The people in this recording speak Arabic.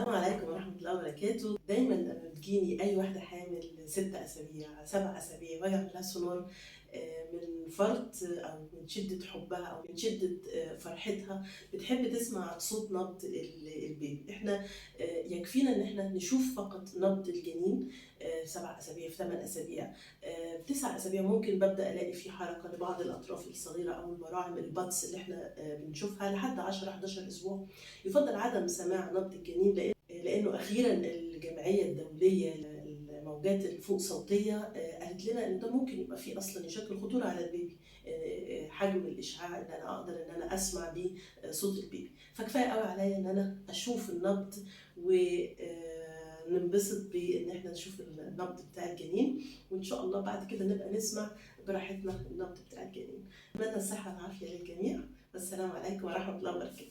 السلام عليكم ورحمة الله وبركاته. دايما لما بتجيني أي واحدة حامل 6 أسابيع 7 أسابيع وأجي أعمل لها سونار، من فرط أو من شدة حبها أو من شدة فرحتها بتحب تسمع صوت نبض البيبي. إحنا يكفينا إن إحنا نشوف فقط نبض الجنين 7 أسابيع في 8 أسابيع. في 9 أسابيع ممكن ببدأ ألاقي في حركة لبعض الأطراف الصغيرة أو البراعم البطس اللي إحنا بنشوفها لحد 10 11 أسبوع. يفضل عدم سماع نبض الجنين لأنه أخيرا الجمعية الدولية للموجات الفوق صوتية قالت لنا إن ده ممكن يبقى فيه أصلا يشكل خطورة على البيبي. حجم الإشعاع اللي أنا أقدر إن أنا أسمع بيه صوت البيبي، فكفاية قوي عليا إن أنا أشوف النبض وننبسط بإن إحنا نشوف النبض بتاع الجنين، وإن شاء الله بعد كده نبقى نسمع براحتنا النبض بتاع الجنين. أتمنى الصحة والعافية للجميع، والسلام عليكم ورحمة الله وبركاته.